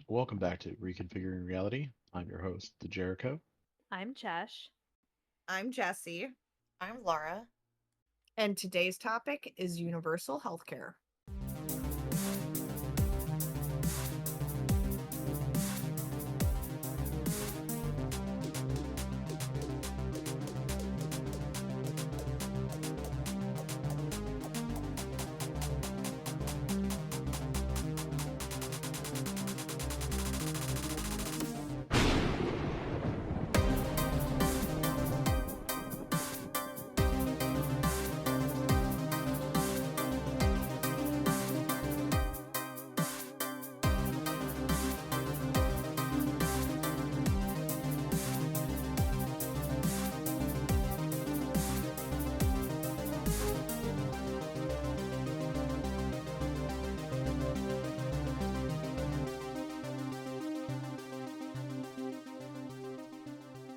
Welcome back to Reconfiguring Reality. I'm your host, the Jericho. I'm Chesh. I'm Jesse, I'm Laura. and today's topic is universal healthcare.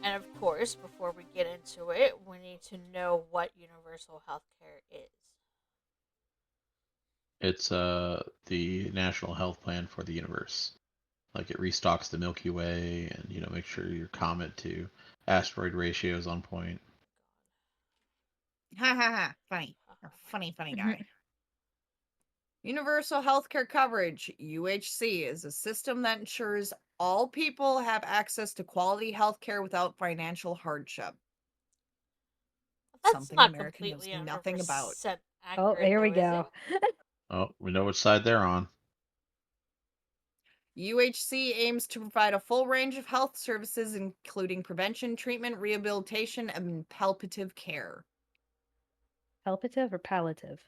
And of course, before we get into it, we need to know what universal healthcare is. It's the national health plan for the universe. Like it restocks the Milky Way and make sure your comet to asteroid ratio is on point. Ha ha ha. Funny. Funny guy. Universal healthcare coverage, UHC, is a system that ensures all people have access to quality healthcare without financial hardship. That's Something not America knows completely nothing about. 100% Oh, accurate, here we though, is go. it? Oh, we know which side they're on. UHC aims to provide a full range of health services, including prevention, treatment, rehabilitation, and palliative care. Palliative or palliative?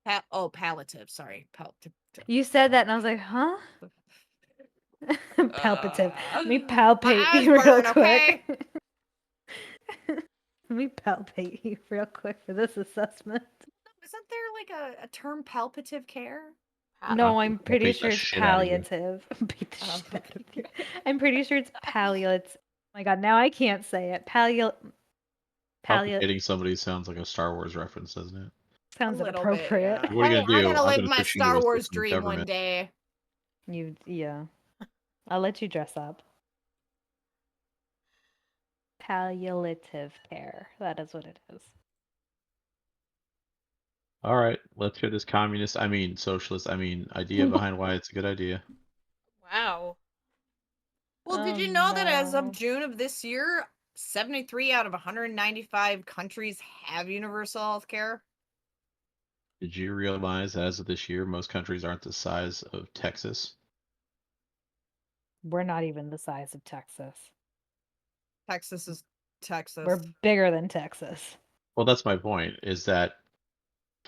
Palliative. Sorry, palliative. You said that, and I was like, huh? Palpitive. Let me palpate my eyes you real burn, quick. okay? Let me palpate you real quick for this assessment. Isn't there like a term palliative care? No, I'm I'll pretty beat the sure it's shit out of you. palliative. Beat the Oh. shit out of you. I'm pretty sure it's palliative. Oh my god, now I can't say it. Palliative Palpitating somebody sounds like a Star Wars reference, doesn't it? A sounds little bit, inappropriate. yeah. What are you Hey, gonna I'm do? gonna I'm live gonna my push you into Star a Wars system of dream one government. day. Yeah. I'll let you dress up. Palliative care. That is what it is. All right, let's hear this socialist, idea behind why it's a good idea. Wow. Well, did Oh you know that as of no. June of this year, 73 out of 195 countries have universal health care? Did you realize that as of this year, most countries aren't the size of Texas? We're not even the size of Texas. Texas is Texas. We're bigger than Texas. Well, that's my point, is that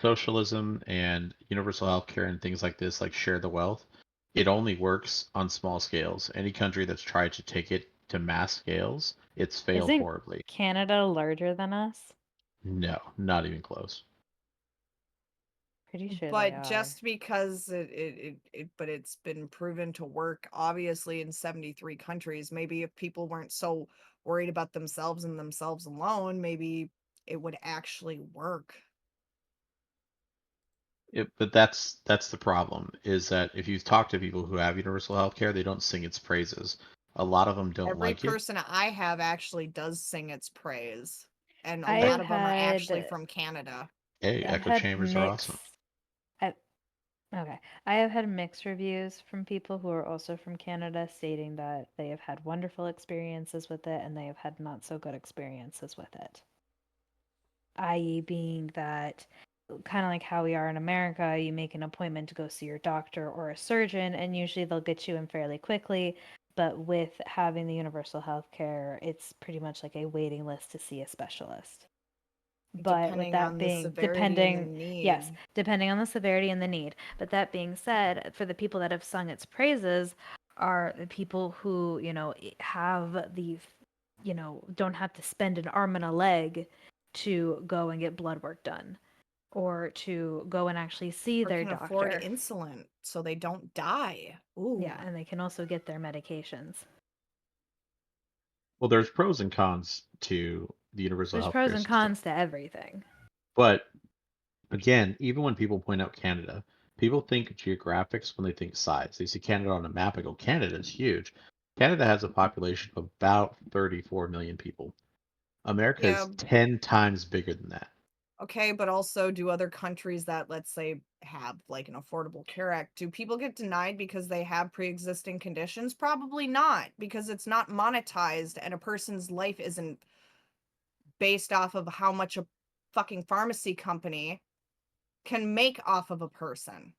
socialism and universal healthcare and things like this, like share the wealth, it only works on small scales. Any country that's tried to take it to mass scales, it's failed Isn't horribly. Canada larger than us? No, not even close. Pretty sure they But are. just because but it's been proven to work obviously in 73 countries, maybe if people weren't so worried about themselves and themselves alone, maybe it would actually work. But that's the problem, is that if you talk to people who have universal healthcare, they don't sing its praises. A lot of them don't Every like it. person I have actually does sing its praise, and a I've lot of them are actually had from Canada. Hey, I've echo had chambers are awesome. mixed I, okay. I have had mixed reviews from people who are also from Canada stating that they have had wonderful experiences with it and they have had not so good experiences with it. I.e., being that kind of like how we are in America, you make an appointment to go see your doctor or a surgeon, and usually they'll get you in fairly quickly. But with having the universal health care, it's pretty much like a waiting list to see a specialist. But with Depending that on the being severity and the yes, need. depending on the severity and the need. But that being said, for the people that have sung its praises are the people who, have don't have to spend an arm and a leg to go and get blood work done or to go and actually see Or their can afford doctor. insulin so they don't die. Ooh. Yeah, and they can also get their medications. Well, there's pros and cons to the universal There's pros healthcare and system. cons to everything. But again, even when people point out Canada, People think geographics when they think size. They see Canada on a map and go, Canada's huge. Canada has a population of about 34 million people. America Yeah, is 10 times bigger than that. okay, but also do other countries that, let's say, have like an Affordable Care Act, do people get denied because they have pre-existing conditions? Probably not, because it's not monetized and a person's life isn't based off of how much a fucking pharmacy company can make off of a person.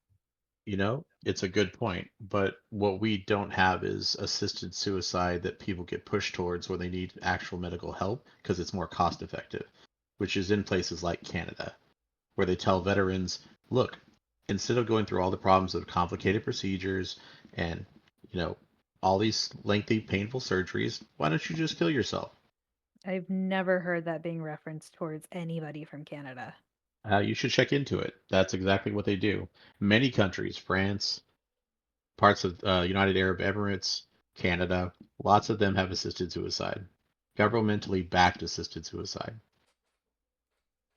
You know, it's a good point. But what we don't have is assisted suicide that people get pushed towards where they need actual medical help because it's more cost effective, which is in places like Canada, where they tell veterans, look, instead of going through all the problems of complicated procedures and, you know, all these lengthy, painful surgeries, why don't you just kill yourself? I've never heard that being referenced towards anybody from Canada. You should check into it. That's exactly what they do. Many countries, France, parts of United Arab Emirates, Canada, lots of them have assisted suicide, governmentally backed assisted suicide.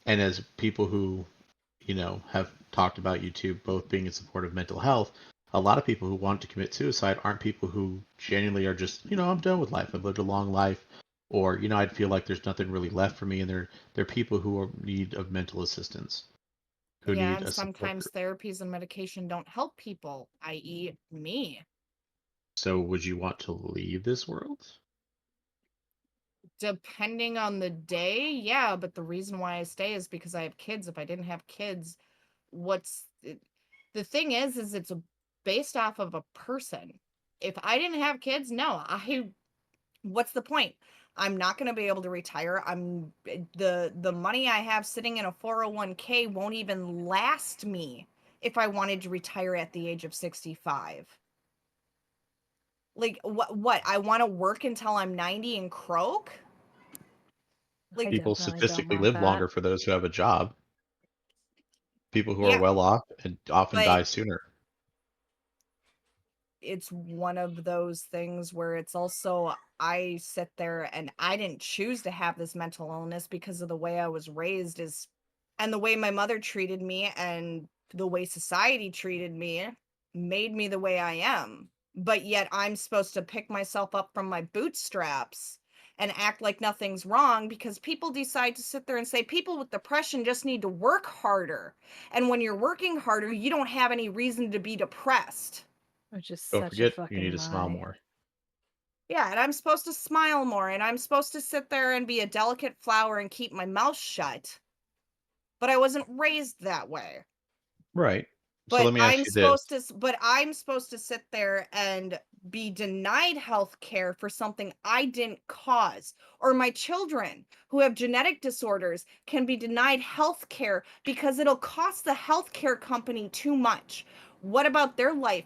And as people who, have talked about YouTube both being in support of mental health, a lot of people who want to commit suicide aren't people who genuinely are just, I'm done with life. I've lived a long life, or I feel like there's nothing really left for me, and they're people who are in need of mental assistance, who Yeah, need and a support sometimes group. therapies and medication don't help people, i.e., me. So would you want to leave this world? Depending on the day, yeah, but the reason why I stay is because I have kids. If I didn't have kids, what's the thing is it's based off of a person. If I didn't have kids, no, what's the point? I'm not going to be able to retire. The money I have sitting in a 401k won't even last me if I wanted to retire at the age of 65. Like what I want to work until I'm 90 and croak? I Like, People definitely don't statistically want live that. longer for those who have a job. People who are yeah, well off and often but die sooner. it's one of those things where it's also I sit there and I didn't choose to have this mental illness because of the way I was raised is and the way my mother treated me and the way society treated me made me the way I am. But yet I'm supposed to pick myself up from my bootstraps and act like nothing's wrong because people decide to sit there and say people with depression just need to work harder. And when you're working harder, you don't have any reason to be depressed. Which is Don't such a forget, you need fucking to smile lie. more. Yeah, and I'm supposed to smile more, and I'm supposed to sit there and be a delicate flower and keep my mouth shut. But I wasn't raised that way. Right. So let me ask you this. But I'm supposed to sit there and be denied health care for something I didn't cause. Or my children who have genetic disorders can be denied health care because it'll cost the healthcare company too much. What about their life?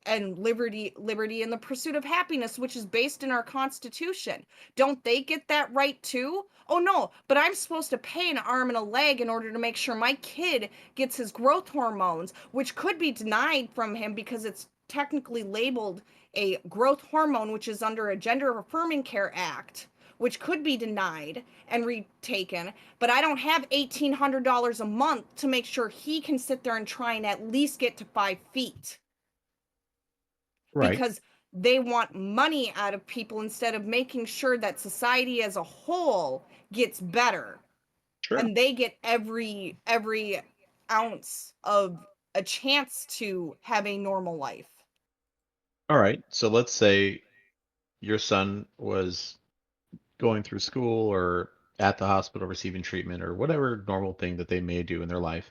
And liberty and the pursuit of happiness, which is based in our constitution, don't they get that right too? Oh no, but I'm supposed to pay an arm and a leg in order to make sure my kid gets his growth hormones, which could be denied from him because it's technically labeled a growth hormone, which is under a gender affirming care act, which could be denied and retaken. But I don't have $1,800 a month to make sure he can sit there and try and at least get to 5 feet Right. because they want money out of people instead of making sure that society as a whole gets better Sure. and they get every ounce of a chance to have a normal life. All right. So let's say your son was going through school or at the hospital receiving treatment or whatever normal thing that they may do in their life,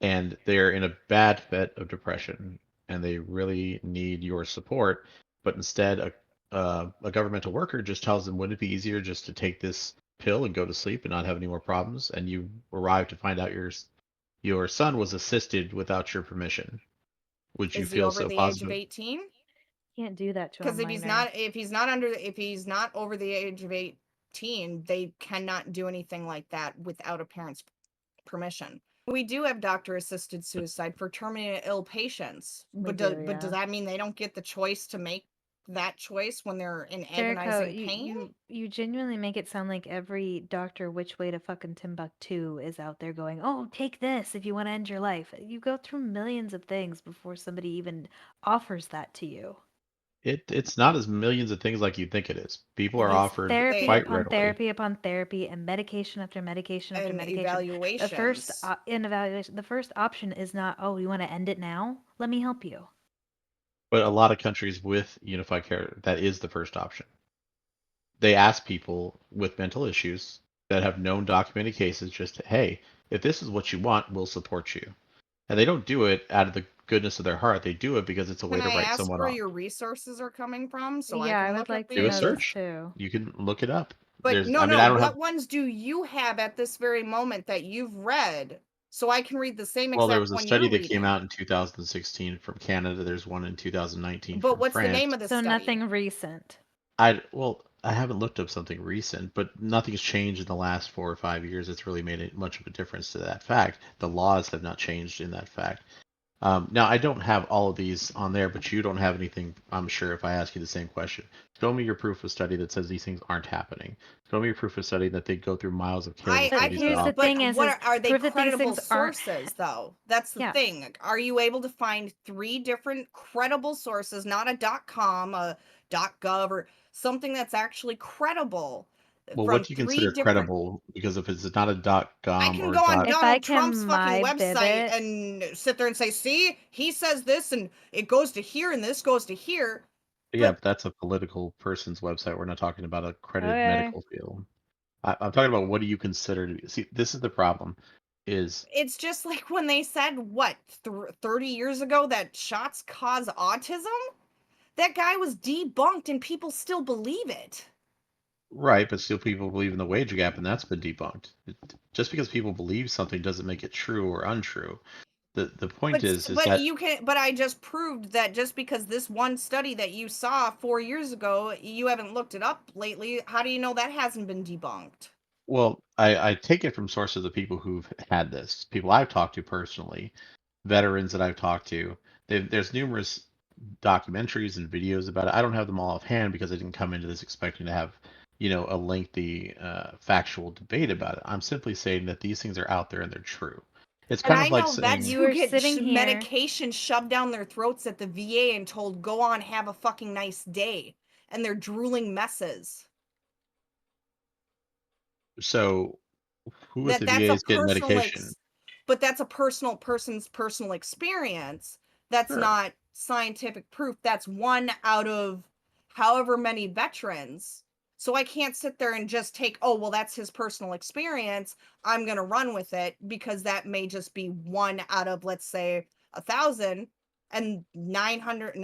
and they're in a bad fit of depression and they really need your support, but instead a governmental worker just tells them, wouldn't it be easier just to take this pill and go to sleep and not have any more problems? And you arrive to find out your son was assisted without your permission. Would you Is he feel over so the age of positive? 18? Can't do that to a Because minor. if he's not over the age of 18, they cannot do anything like that without a parent's permission. We do have doctor assisted suicide for terminally ill patients, We but do, does yeah. that mean they don't get the choice to make that choice when they're in Jericho, agonizing pain? you genuinely make it sound like every doctor which way to fucking Timbuktu is out there going, "Oh, take this if you want to end your life." You go through millions of things before somebody even offers that to you. It's not as millions of things like you think it is. People It are is offered therapy quite upon readily. therapy upon therapy and medication after medication after And medication. The first evaluations. in evaluation, the first option is not, "Oh, you want to end it now? Let me help you." But a lot of countries with unified care, that is the first option. They ask people with mental issues that have known documented cases just, hey, if this is what you want, we'll support you. And they don't do it out of the goodness of their heart. They do it because it's a way Can to I write ask someone where off. your resources are coming from so I Yeah, I can would look at like to Do a know this these? search. too. You can look it up. But There's, no, I mean, no. I don't have. What ones do you have at this very moment that you've read so I can read the same Well, there exact was a one study you're that came reading? out in 2016 from Canada. There's one in 2019 But from what's the name France. of the So study? nothing recent. I haven't looked up something recent, but nothing's changed in the last 4 or 5 years. It's really made it much of a difference to that fact. The laws have not changed in that fact. Now, I don't have all of these on there, but you don't have anything, I'm sure, if I ask you the same question. Show me your proof of study that says these things aren't happening. Show me your proof of study that they go through miles of care But before these are here's the offered. But thing what is are they proof that these credible things aren't sources though? That's the yeah. thing. Are you able to find 3 different credible sources, not a .com, a .gov, or something that's actually credible Well, what from do you 3 consider different? credible? Because if it's not a I .com can or go on If I Donald can Trump's fucking my bib website it, and sit there and say, "See, he says this and it goes to here and this goes to here." yeah, But but that's a political person's website. We're not talking about a accredited okay. medical field. I'm talking about what do you consider to be. See, this is the problem. Is it's just like when they said what 30 years ago that shots cause autism. That guy was debunked and people still believe it. right, but still people believe in the wage gap, and that's been debunked. Just because people believe something doesn't make it true or untrue. The point is But that you can but I just proved that just because this one study that you saw 4 years ago, you haven't looked it up lately. How do you know that hasn't been debunked? well, I take it from sources of people who've had this, people I've talked to personally, veterans that I've talked to. There's numerous documentaries and videos about it. I don't have them all offhand because I didn't come into this expecting to have, a lengthy factual debate about it. I'm simply saying that these things are out there and they're true. It's And kind I of like know vets saying, You who are get sitting here. medication shoved down their throats at the VA and told, "Go on, have a fucking nice day." And they're drooling messes. so who at the That's VA a is getting personal medication? but that's a person's personal experience. That's Sure. not scientific proof. That's one out of however many veterans. So I can't sit there and just take, "Oh, well, that's his personal experience. I'm going to run with it," because that may just be one out of, let's say, 1,000, and 900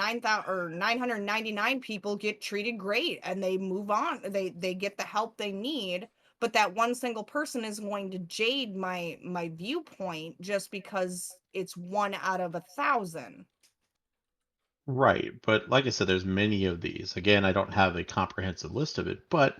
or 999 people get treated great and they move on. They get the help they need, but that one single person is going to jade my viewpoint just because it's one out of 1,000. Right, but like I said, there's many of these. Again, I don't have a comprehensive list of it, but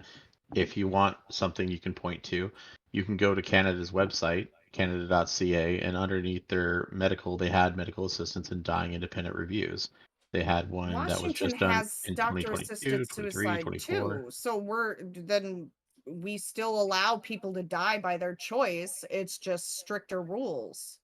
if you want something you can point to, you can go to Canada's website, canada.ca, and underneath their medical, they had medical assistance in dying independent reviews. They had one that was Washington just done has in doctor 2022, assisted 23, suicide 24. too, so we still allow people to die by their choice. It's just stricter rules.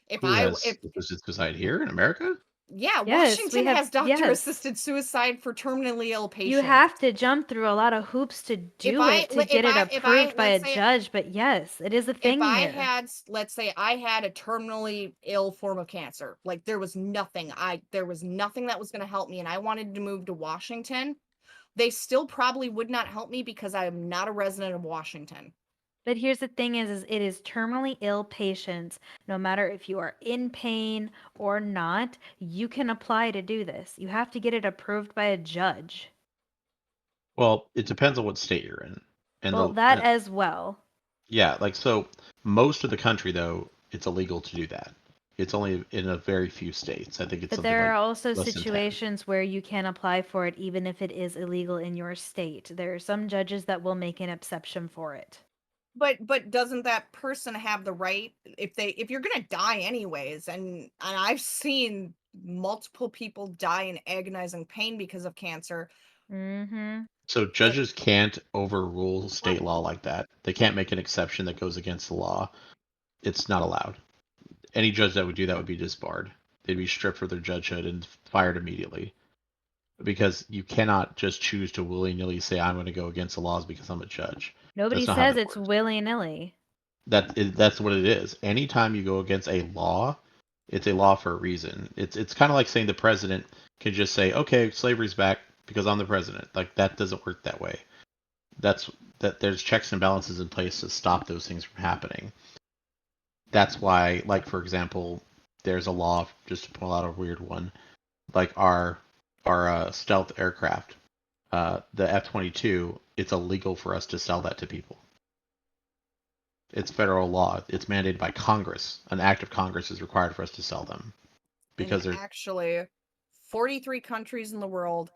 if Who i has if assisted suicide here in America? Yeah, Yes, we Washington have has doctor yes. assisted suicide for terminally ill You patients. have to jump through a lot of hoops to do it to get it if I approved by a let's say judge, but yes, it is a if thing I here. had, let's say I had a terminally ill form of cancer, like there was nothing that was going to help me, and I wanted to move to Washington, they still probably would not help me because I am not a resident of Washington. But here's the thing is it is terminally ill patients, no matter if you are in pain or not, you can apply to do this. You have to get it approved by a judge. Well, it depends on what state you're in. And Well, the that as well. Yeah, like so most of the country though, it's illegal to do that. It's only in a very few states. I think it's But something there are like also less than 10. situations where you can apply for it even if it is illegal in your state. There are some judges that will make an exception for it. But doesn't that person have the right, if you're going to die anyways, and I've seen multiple people die in agonizing pain because of cancer. Mm-hmm. So judges can't overrule state law like that. They can't make an exception that goes against the law. It's not allowed. Any judge that would do that would be disbarred. They'd be stripped of their judgehood and fired immediately. Because you cannot just choose to willy-nilly say I'm going to go against the laws because I'm a judge. Nobody That's not how says that it's works. willy-nilly. That's what it is. Anytime you go against a law, it's a law for a reason. It's kind of like saying the president can just say, "Okay, slavery's back because I'm the president." Like that doesn't work that way. That's that there's checks and balances in place to stop those things from happening. That's why, like for example, there's a law just to pull out a weird one, like our stealth aircraft, the F-22. It's illegal for us to sell that to people. It's federal law. It's mandated by Congress. An act of Congress is required for us to sell them because And they're actually, 43 countries in the world,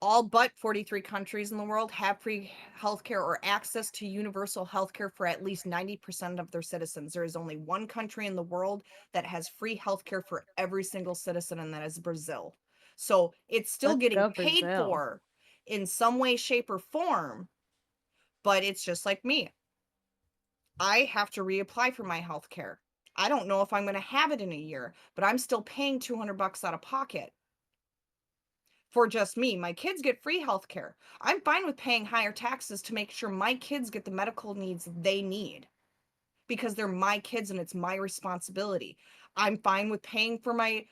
all but 43 countries in the world, have free healthcare or access to universal healthcare for at least 90% of their citizens. There is only one country in the world that has free healthcare for every single citizen, and that is Brazil. So it's still Let's getting go, paid Brazil. for in some way, shape, or form, but it's just like me. I have to reapply for my healthcare. I don't know if I'm going to have it in a year, but I'm still paying $200 out of pocket for just me. My kids get free health care. I'm fine with paying higher taxes to make sure my kids get the medical needs they need because they're my kids and it's my responsibility. I'm fine with paying for my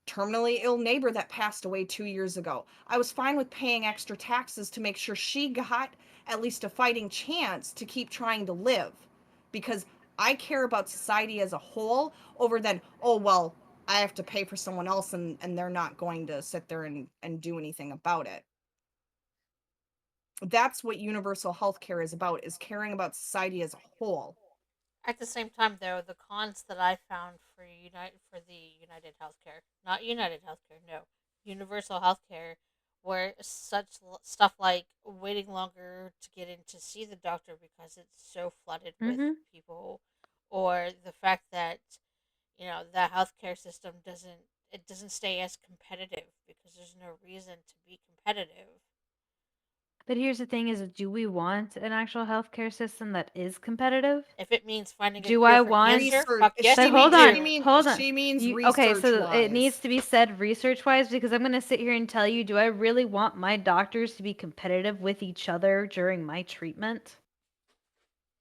terminally ill neighbor that passed away 2 years ago. I was fine with paying extra taxes to make sure she got at least a fighting chance to keep trying to live because I care about society as a whole over than, oh, well, I have to pay for someone else and they're not going to sit there and do anything about it. That's what universal health care is about, is caring about society as a whole. At the same time, though, the cons that I found for the United Healthcare, not United Healthcare, no, Universal Healthcare, were stuff like waiting longer to get in to see the doctor because it's so flooded with Mm-hmm. people, or the fact that the healthcare system doesn't stay as competitive because there's no reason to be competitive. But here's the thing: is do we want an actual healthcare system that is competitive? If it means finding a Do cure I for want? cancer, Research. fuck yes, But She we hold means on, she do. means hold on. she means Okay, research so it needs wise. to be said research wise because I'm going to sit here and tell you, do I really want my doctors to be competitive with each other during my treatment?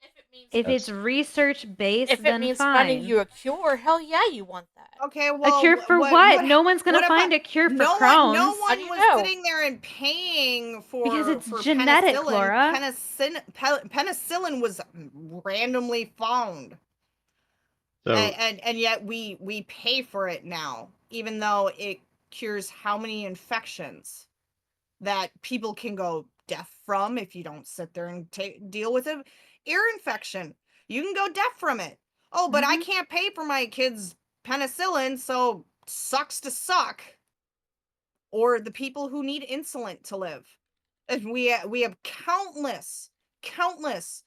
If it means If it's that's research based, if it then means finding fine. you a cure, hell yeah, you want that. Okay, A well, cure for what? what No one's going to what about find a cure for no Crohn's How do one you was know? sitting there and paying because it's for genetic, penicillin. Laura. Penicillin was randomly found. so And yet we pay for it now, even though it cures how many infections that people can go deaf from if you don't sit there and deal with it. Ear infection, you can go deaf from it. Oh, but I Mm-hmm. can't pay for my kids penicillin, so sucks to suck. Or the people who need insulin to live. And we have countless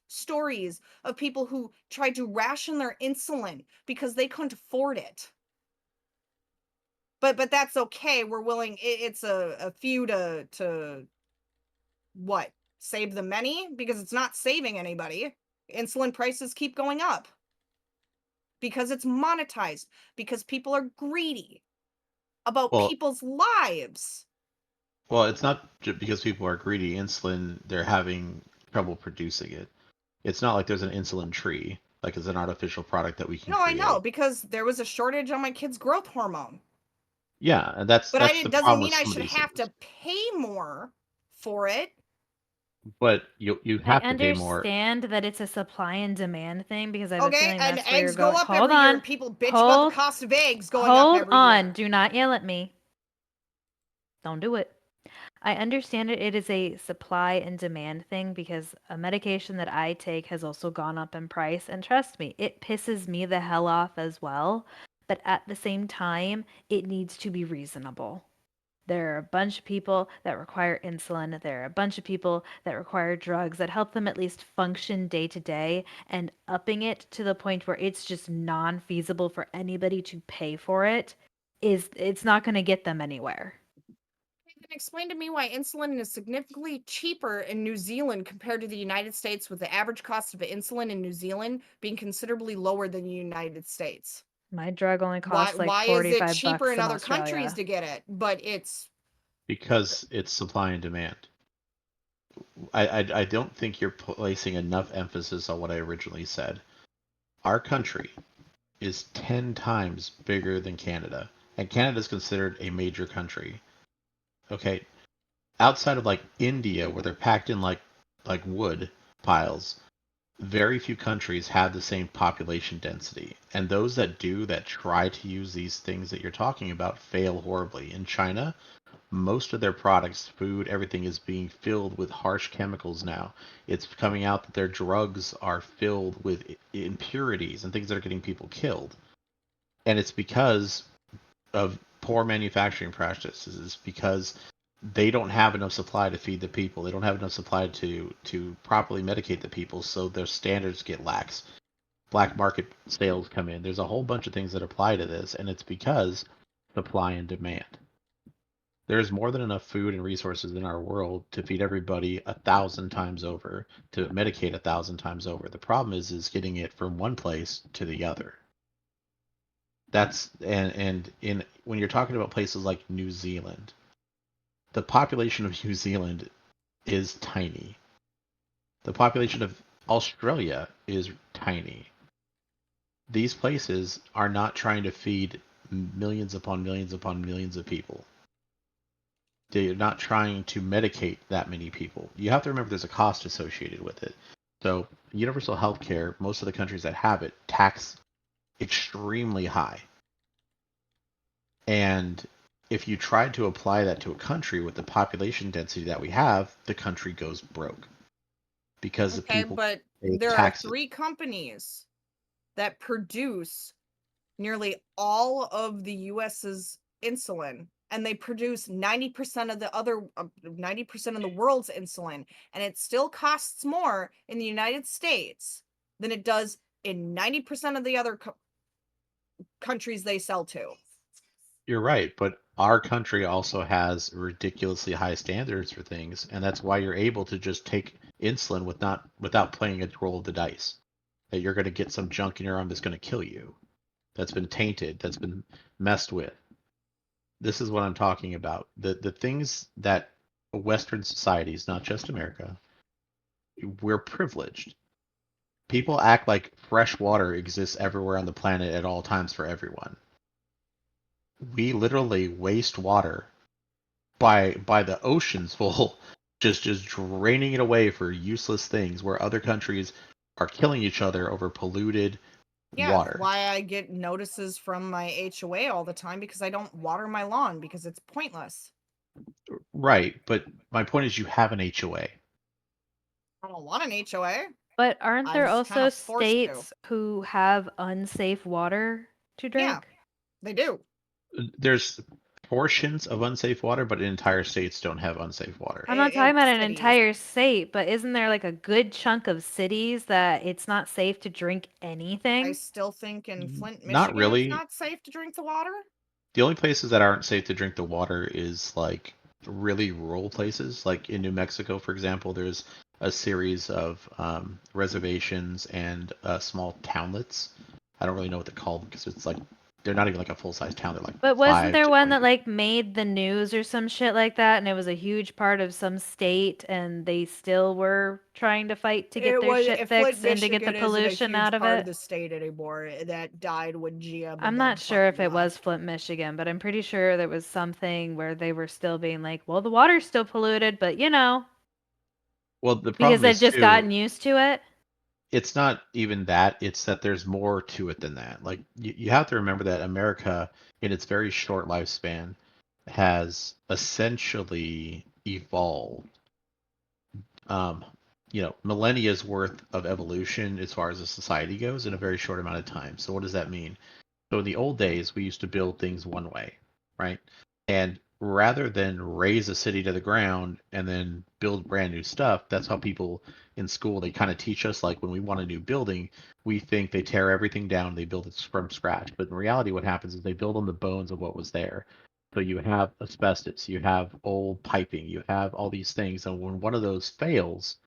stories of people who tried to ration their insulin because they couldn't afford it. But that's okay. We're willing. It's a few to what, save the many, because it's not saving anybody. Insulin prices keep going up because it's monetized, because people are greedy about well people's lives. well it's not just because people are greedy. Insulin, they're having trouble producing it. It's not like there's an insulin tree, like it's an artificial product that we can No, I know, create. because there was a shortage on my kid's growth hormone. Yeah, and But that's the it doesn't problem with mean I some of should these have things. to pay more for it. But you I have to pay more. understand that it's a supply and demand thing because I have a Okay, feeling and that's where you're eggs go going. up Hold every year, on. and people bitch about the Hold. cost of eggs going up Hold every on. year. Do not yell at me. Don't do it. I understand it. It is a supply and demand thing because a medication that I take has also gone up in price. And trust me, it pisses me the hell off as well. But at the same time, it needs to be reasonable. There are a bunch of people that require insulin. There are a bunch of people that require drugs that help them at least function day to day. And upping it to the point where it's just non feasible for anybody to pay for it it's not going to get them anywhere. Then explain to me why insulin is significantly cheaper in New Zealand compared to the United States, with the average cost of insulin in New Zealand being considerably lower than the United States. My drug only Why costs like why is it 45 cheaper bucks in in other countries Australia. to get it, but it's Because it's supply and demand. I don't think you're placing enough emphasis on what I originally said. Our country is 10 times bigger than Canada, and Canada is considered a major country. Okay, outside of like India, where they're packed in like wood piles, very few countries have the same population density. And those that do, that try to use these things that you're talking about, fail horribly. In China, most of their products, food, everything is being filled with harsh chemicals now. It's coming out that their drugs are filled with impurities and things that are getting people killed. And it's because of poor manufacturing practices. It's because they don't have enough supply to feed the people. They don't have enough supply to properly medicate the people, so their standards get lax. Black market sales come in. There's a whole bunch of things that apply to this, and it's because supply and demand. There's more than enough food and resources in our world to feed everybody 1,000 times over, to medicate 1,000 times over. The problem is getting it from one place to the other. That's and in when you're talking about places like New Zealand, the population of New Zealand is tiny. The population of Australia is tiny. These places are not trying to feed millions upon millions upon millions of people. They're not trying to medicate that many people. You have to remember there's a cost associated with it. So, universal health care, most of the countries that have it tax extremely high. And if you try to apply that to a country with the population density that we have, the country goes broke because the okay, people but pay there are taxes. 3 companies that produce nearly all of the US's insulin, and they produce 90% of the other 90% of the world's insulin, and it still costs more in the United States than it does in 90% of the other countries they sell to. You're right, but our country also has ridiculously high standards for things, and that's why you're able to just take insulin without playing a roll of the dice. That you're going to get some junk in your arm that's going to kill you, that's been tainted, that's been messed with. This is what I'm talking about. The things that Western societies, not just America, we're privileged. People act like fresh water exists everywhere on the planet at all times for everyone. We literally waste water by the oceans full, just draining it away for useless things, where other countries are killing each other over polluted Yeah, it's water. why I get notices from my HOA all the time, because I don't water my lawn because it's pointless. Right, but my point is you have an HOA. I don't want an HOA. But aren't I'm there just kind also of forced to. states who have unsafe water to Yeah, drink? they do. There's portions of unsafe water, but entire states don't have unsafe water. I'm not talking about an Cities. entire state, but isn't there like a good chunk of cities that it's not safe to drink I anything? still think in Flint, Not Michigan, it's really. not safe to drink the water. The only places that aren't safe to drink the water is like really rural places. Like in New Mexico, for example, there's a series of reservations and small townlets. I don't really know what they're called because it's like they're not even like a full size town. They're like But wasn't 5 there to one 20 that people. like made the news or some shit like that, and it was a huge part of some state, and they still were trying to fight to get It their was shit Flint, fixed and to get the Michigan isn't a pollution out huge of part of it? the state anymore. That died when GM I'm and them not sure if fucking it left. was Flint, Michigan, but I'm pretty sure there was something where they were still being like, well, the water's still polluted, but Well, the because problem they've is just too, gotten used to it. it's not even that, it's that there's more to it than that. Like you have to remember that America, in its very short lifespan, has essentially evolved um, millennia's worth of evolution as far as a society goes in a very short amount of time. So what does that mean? So in the old days, we used to build things one way, right? And rather than raise a city to the ground and then build brand new stuff, that's how people in school, they kind of teach us, like when we want a new building, we think they tear everything down, they build it from scratch. But in reality, what happens is they build on the bones of what was there. So you have asbestos, you have old piping, you have all these things, and when one of those fails,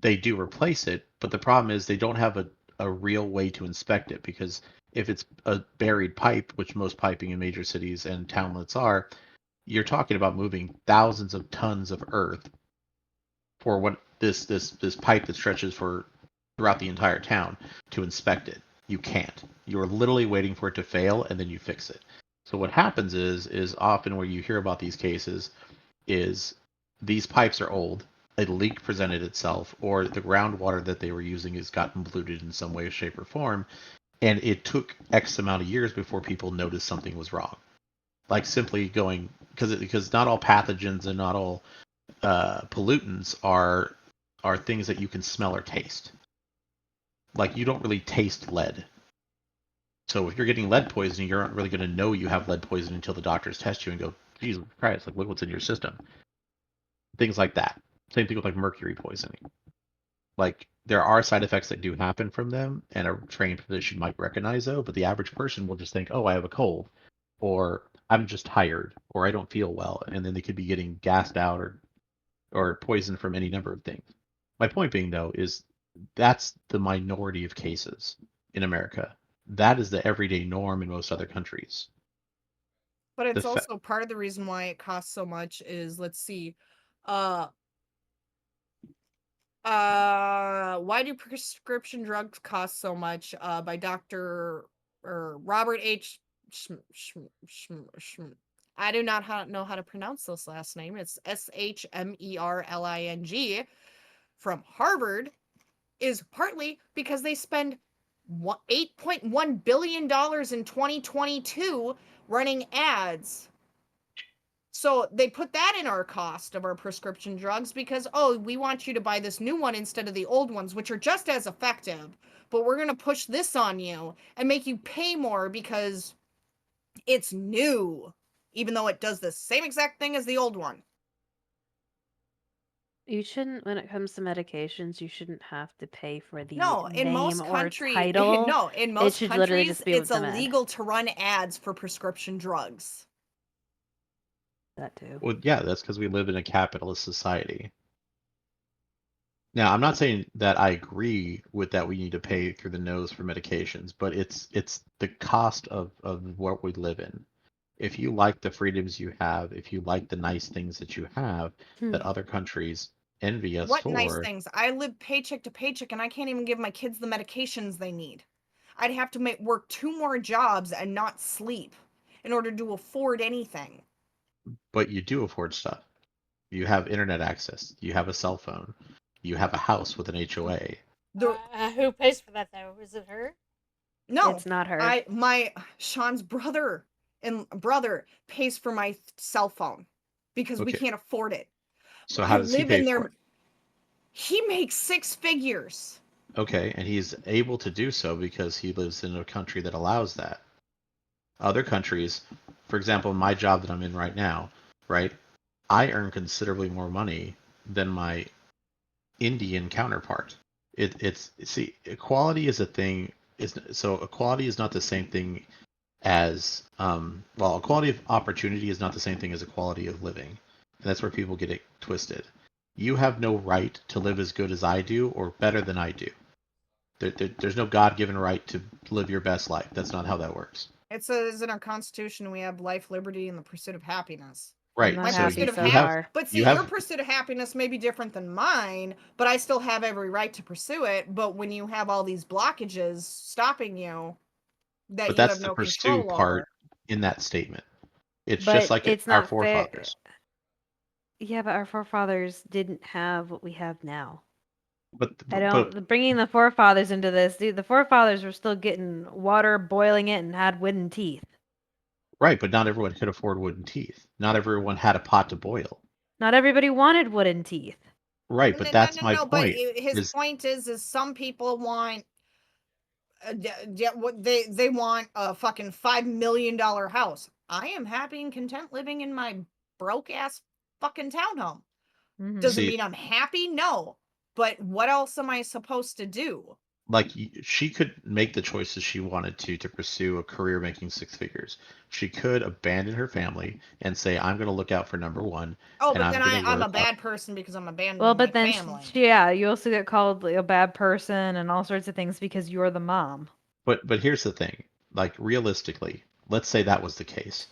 they do replace it. But the problem is they don't have a real way to inspect it, because if it's a buried pipe, which most piping in major cities and townlets are, you're talking about moving thousands of tons of earth for what this pipe that stretches for throughout the entire town to inspect it. You can't. You're literally waiting for it to fail and then you fix it. So what happens is often where you hear about these cases is these pipes are old, a leak presented itself, or the groundwater that they were using has gotten polluted in some way, shape, or form, and it took X amount of years before people noticed something was wrong. Like simply going, because not all pathogens and not all pollutants are things that you can smell or taste. Like you don't really taste lead. So if you're getting lead poisoning, you're not really going to know you have lead poisoning until the doctors test you and go, Jesus Christ, like look what's in your system. Things like that. Same thing with like mercury poisoning. Like there are side effects that do happen from them, and a trained physician might recognize those, but the average person will just think, oh, I have a cold, or I'm just tired, or I don't feel well, and then they could be getting gassed out or poisoned from any number of things. My point being, though, is that's the minority of cases in America. That is the everyday norm in most other countries. But The it's fa- also part of the reason why it costs so much is, let's see, uh why do prescription drugs cost so much? By Dr. or Robert H. I do not know how to pronounce this last name. It's Shmerling from Harvard. Is partly because they spend $8.1 billion in 2022 running ads. So they put that in our cost of our prescription drugs because, oh, we want you to buy this new one instead of the old ones, which are just as effective. But we're going to push this on you and make you pay more because it's new, even though it does the same exact thing as the old one. You shouldn't, when it comes to medications, you shouldn't have to pay for the No, in name most or countries, title. no, in It most should literally countries, just be it's with the med. illegal to run ads for prescription drugs. That too. well, yeah, that's because we live in a capitalist society. Now, I'm not saying that I agree with that we need to pay through the nose for medications, but it's the cost of what we live in. If you like the freedoms you have, if you like the nice things that you have that other countries envy us What nice for, things? I live paycheck to paycheck and I can't even give my kids the medications they need. I'd have to work 2 more jobs and not sleep in order to afford anything. but you do afford stuff. You have internet access, you have a cell phone, you have a house with an HOA. Who pays for that though? Is it her? No, It's not her. Sean's brother pays for my cell phone because we Okay, can't afford it. so I how does he live pay in for their. it? He makes 6 figures. Okay, and he's able to do so because he lives in a country that allows that. Other countries, for example, my job that I'm in right now, right? I earn considerably more money than my Indian counterpart. It's see, equality is a thing. Is so equality is not the same thing as well. Equality of opportunity is not the same thing as equality of living, and that's where people get it twisted. You have no right to live as good as I do or better than I do. There's no God-given right to live your best life. That's not how that works. It says in our Constitution we have life, liberty, and the pursuit of happiness. I'm Right. not My So happy pursuit of so you have far. but you see, your have pursuit of happiness may be different than mine, but I still have every right to pursue it. But when you have all these blockages stopping you that but you that's have the no pursue control part over. in that statement. It's just But like it's our not fair. forefathers. Yeah, but our forefathers didn't have what we have now. But I but don't. Bringing the forefathers into this, dude, the forefathers were still getting water, boiling it, and had wooden teeth. right, but not everyone could afford wooden teeth. Not everyone had a pot to boil. Not everybody wanted wooden teeth. Right, No, but no, that's no, my no. But point. his Is point is some people want what they want a fucking $5 million house. I am happy and content living in my broke ass fucking townhome. Mhm. Does it See, mean I'm happy? No. But what else am I supposed to do? like she could make the choices she wanted to pursue a career making six figures. She could abandon her family and say, "I'm going to look out for number one, Oh, and but I'm then going to I'm a work on." bad person because I'm Well, abandoning my but then family. yeah, you also get called like, a bad person and all sorts of things because you're the mom. But here's the thing, like realistically, let's say that was the case.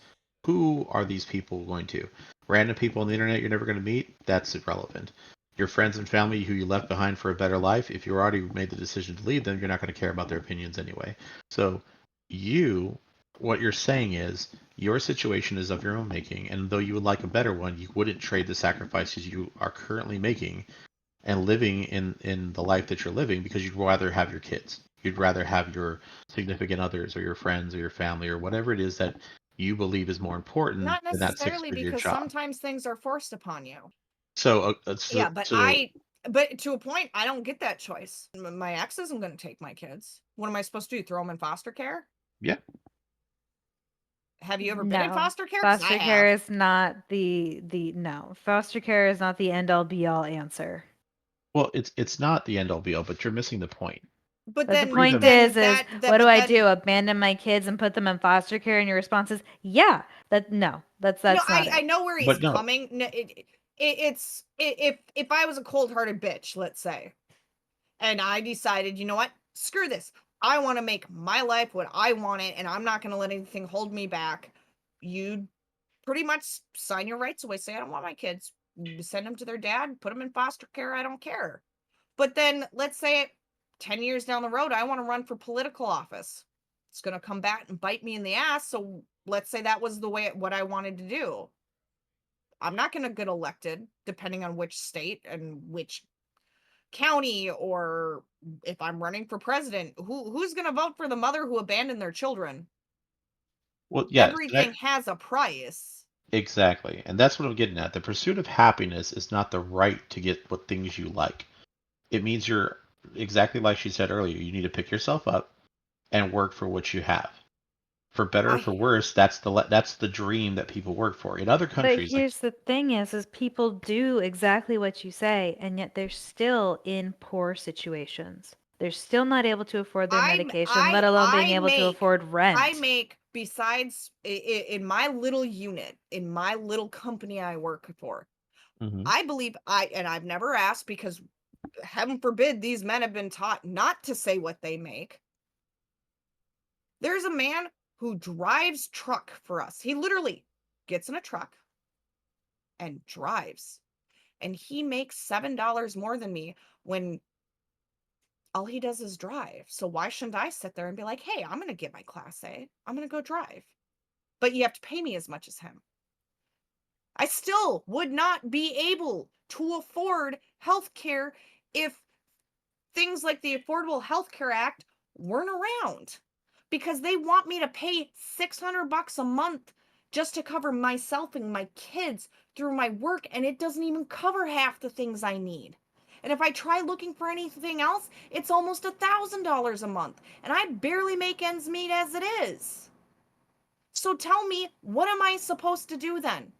Who are these people going to? Random people on the internet you're never going to meet? That's irrelevant. Your friends and family who you left behind for a better life, if you already made the decision to leave them, you're not going to care about their opinions anyway. So you, what you're saying is your situation is of your own making, and though you would like a better one, you wouldn't trade the sacrifices you are currently making and living in the life that you're living because you'd rather have your kids. You'd rather have your significant others or your friends or your family or whatever it is that you believe is more important Not than that necessarily, six-figure because job. sometimes things are forced upon you. So, Yeah, but but to a point, I don't get that choice. My ex isn't going to take my kids. What am I supposed to do? Throw them in foster care? yeah. Have you ever been in No, foster care? 'Cause I foster care have. is not the no. Foster care is not the end all be all answer. Well, it's not the end all be all, but you're missing the point. But But the then, point then is, that what do but I then do? Abandon my kids and put them in foster care? And your response is, yeah. No, that's no, not I it. know where he's But no, coming. No, if I was a cold-hearted bitch, let's say, and I decided, you know what? Screw this. I want to make my life what I want it, and I'm not going to let anything hold me back. You pretty much sign your rights away. Say, I don't want my kids. Send them to their dad, put them in foster care. I don't care. But then let's say 10 years down the road, I want to run for political office. It's going to come back and bite me in the ass. So let's say that was what I wanted to do. I'm not going to get elected depending on which state and which county, or if I'm running for president, who's going to vote for the mother who abandoned their children? well, yes, Everything has a price. exactly, and that's what I'm getting at. The pursuit of happiness is not the right to get what things you like. It means you're exactly like she said earlier. You need to pick yourself up and work for what you have. For better or I for worse, that's the dream that people work for. In other But countries, like here's the thing is people do exactly what you say, and yet they're still in poor situations. They're still not able to afford their medication, let alone being able to afford I rent. make, besides in my little unit, in my little company I work for, mhm. I believe and I've never asked because heaven forbid these men have been taught not to say what they make. There's a man who drives truck for us. He literally gets in a truck and drives, and he makes $7 more than me when all he does is drive. So why shouldn't I sit there and be like, hey, I'm going to get my class A. I'm going to go drive. But you have to pay me as much as him. I still would not be able to afford health care if things like the Affordable Health Care Act weren't around, because they want me to pay $600 a month just to cover myself and my kids through my work, and it doesn't even cover half the things I need. And if I try looking for anything else, it's almost $1,000 a month, and I barely make ends meet as it is. So tell me, what am I supposed to do then?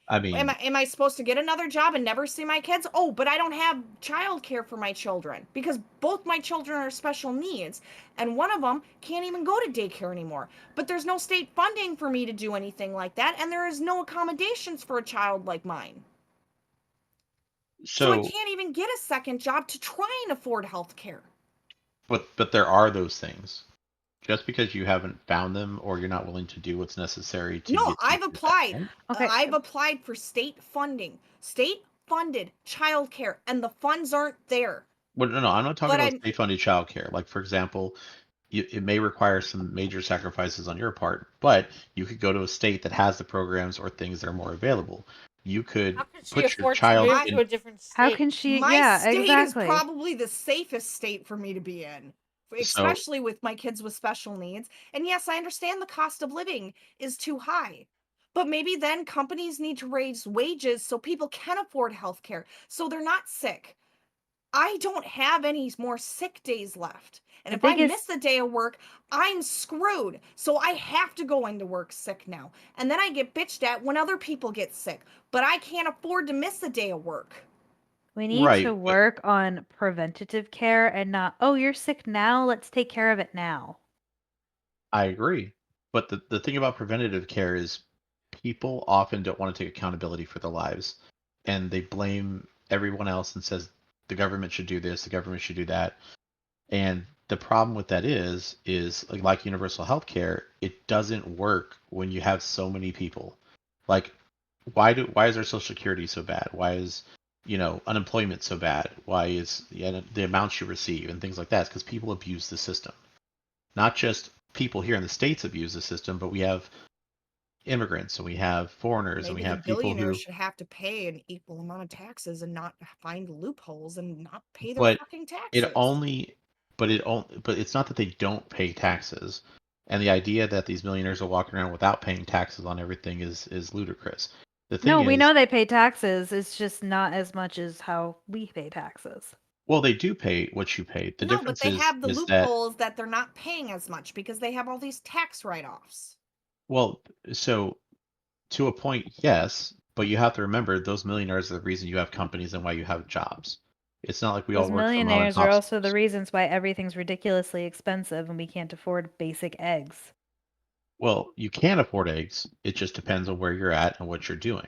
I Am mean, I supposed to get another job and never see my kids? Oh, but I don't have childcare for my children because both my children are special needs, and one of them can't even go to daycare anymore. But there's no state funding for me to do anything like that, and there is no accommodations for a child like mine. So I so can't even get a second job to try and afford health care. but there are those things. Just because you haven't found them or you're not willing to do what's necessary to No, get you to that point. Okay, I've applied for state funding, state funded childcare, and the funds aren't there. Well, no, I'm not talking But about I'm state-funded childcare. Like, for example, it may require some major sacrifices on your part, but you could go to a state that has the programs or things that are more available. You How could can she put your afford to child move I to a in. different how state? can she? my Yeah, state is exactly. probably the safest state for me to be in, So, especially with my kids with special needs. And yes, I understand the cost of living is too high. But maybe then companies need to raise wages so people can afford health care, so they're not sick. I don't have any more sick days left. And The if I miss biggest a day of work, I'm screwed. So I have to go into work sick now. And then I get bitched at when other people get sick. But I can't afford to miss a day of work. we need to Right, but work on preventative care and not, oh, you're sick now, let's take care of it now. I agree. But the thing about preventative care is people often don't want to take accountability for their lives, and they blame everyone else and says the government should do this, the government should do that. And the problem with that is like universal health care, it doesn't work when you have so many people. Like why is our social security so bad? Why is unemployment so bad? Why is the amounts you receive and things like that? Because people abuse the system. Not just people here in the states abuse the system, but we have immigrants and we have foreigners and we Maybe the have people billionaires who. should have to pay an equal amount of taxes and not find loopholes and not pay their But fucking it taxes. only but it's not that they don't pay taxes. And the idea that these millionaires are walking around without paying taxes on everything is ludicrous. The thing No, we is, know they pay taxes. It's just not as much as how we pay taxes. well, they do pay what you pay. The No, but difference they is have the is that loopholes that they're not paying as much because they have all these tax write-offs. well, so to a point, yes, but you have to remember those millionaires are the reason you have companies and why you have jobs. It's not like we all Those work for mom and millionaires are pop also the stores. reasons why everything's ridiculously expensive and we can't afford basic eggs. Well, you can afford eggs. It just depends on where you're at and what you're doing.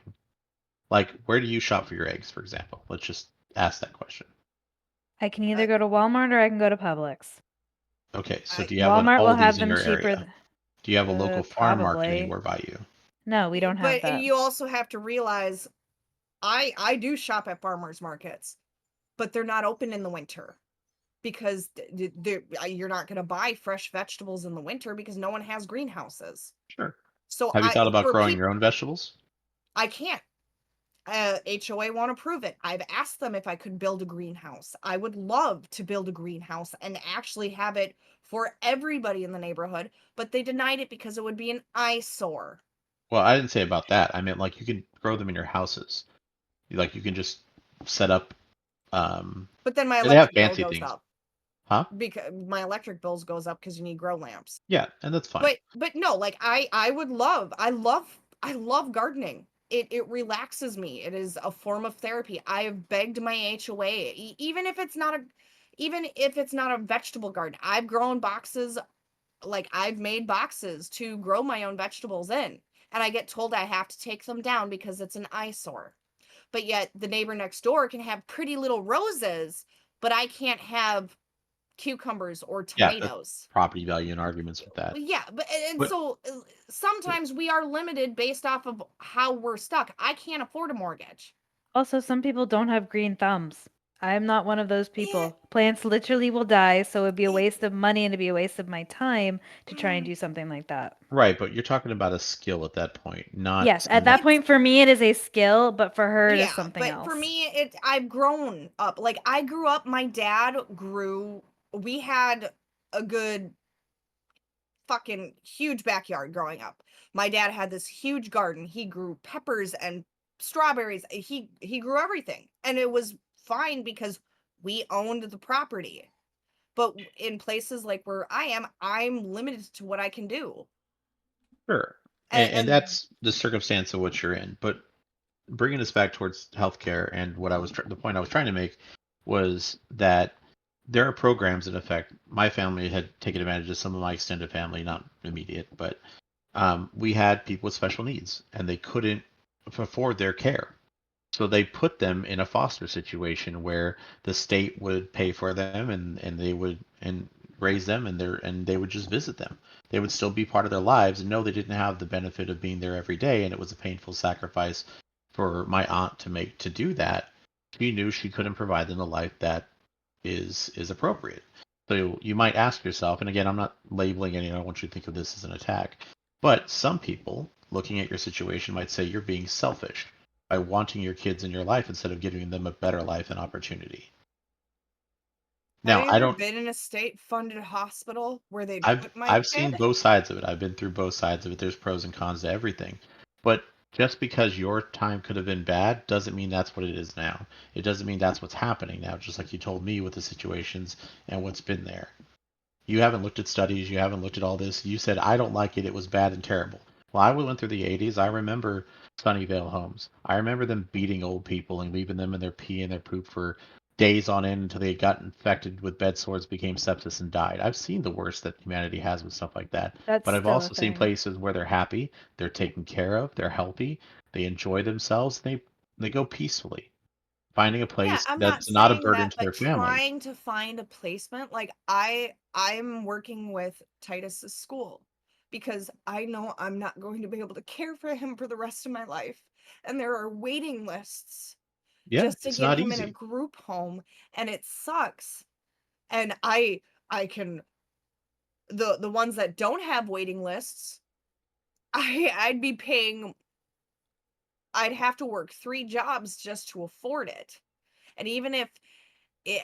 Like, where do you shop for your eggs, for example? Let's just ask that question. I can either I, go to Walmart or I can go to Publix. Okay, so I do you have an Walmart will have Aldi's in them your cheaper. area? Do you have a local farm market Probably. anywhere by you? No, we don't have but that. you also have to realize I do shop at farmers markets, but they're not open in the winter because you're not going to buy fresh vegetables in the winter because no one has greenhouses. Sure. So Have you thought about for growing people, your own vegetables? I can't. HOA won't approve it. I've asked them if I could build a greenhouse. I would love to build a greenhouse and actually have it for everybody in the neighborhood, but they denied it because it would be an eyesore. Well, I didn't say about that. I meant like you can grow them in your houses. Like you can just set up. But then my They have electric bill fancy goes things, up huh? because my electric bills goes up because you need grow lamps. Yeah, and that's fine. But no, like I love gardening. It relaxes me. It is a form of therapy. I have begged my HOA, even if it's not a vegetable garden. I've grown boxes, like I've made boxes to grow my own vegetables in, and I get told I have to take them down because it's an eyesore. But yet the neighbor next door can have pretty little roses, but I can't have cucumbers or Yeah, that's tomatoes. property value and arguments with that. Yeah, but and But so sometimes we are limited based off of how we're stuck. I can't afford a mortgage. Also, some people don't have green thumbs. I'm not one of those Eh, people. Plants literally will die, so it'd be a eh, waste of money and it'd be a waste of my time to try and mm, do something like that. right, but you're talking about a skill at that point, not Yes, at that someone. it's point for me it is a skill, but for her it is yeah, something but for else. me I've grown up. Like I grew up, my dad grew, we had a good fucking huge backyard growing up. My dad had this huge garden. He grew peppers and strawberries. He grew everything. And it was fine because we owned the property. But in places like where I am, I'm limited to what I can do. Sure. And And that's the circumstance of what you're in. But bringing us back towards healthcare and what the point I was trying to make was that there are programs that affect my family had taken advantage of some of my extended family, not immediate, but we had people with special needs and they couldn't afford their care. So they put them in a foster situation where the state would pay for them and they would and raise them and they would just visit them. They would still be part of their lives and know they didn't have the benefit of being there every day and it was a painful sacrifice for my aunt to make to do that. She knew she couldn't provide them the life that is appropriate. So you might ask yourself, and again, I'm not labeling anyone, I want you to think of this as an attack, but some people looking at your situation might say you're being selfish by wanting your kids in your life instead of giving them a better life and opportunity. have Now, you I ever don't been in a state funded hospital where they I've put my I've kid? seen both sides of it. I've been through both sides of it. There's pros and cons to everything. But just because your time could have been bad doesn't mean that's what it is now. It doesn't mean that's what's happening now, just like you told me with the situations and what's been there. You haven't looked at studies, you haven't looked at all this. You said, I don't like it, it was bad and terrible. Well, I went through the 80s. I remember Sunnyvale homes. I remember them beating old people and leaving them in their pee and their poop for days on end until they got infected with bed sores, became sepsis, and died. I've seen the worst that humanity has with stuff like that. That's But I've still a also seen thing. places where they're happy, they're taken care of, they're healthy, they enjoy themselves, they go peacefully, finding a Yeah, place I'm not that's not a saying burden that, to but their family. trying to find a placement, like I'm working with Titus's school because I know I'm not going to be able to care for him for the rest of my life. And there are waiting lists Yeah, just to it's get not him in a easy. group home, and it sucks. And I can, the ones that don't have waiting lists, I'd be paying, I'd have to work 3 jobs just to afford it. And even if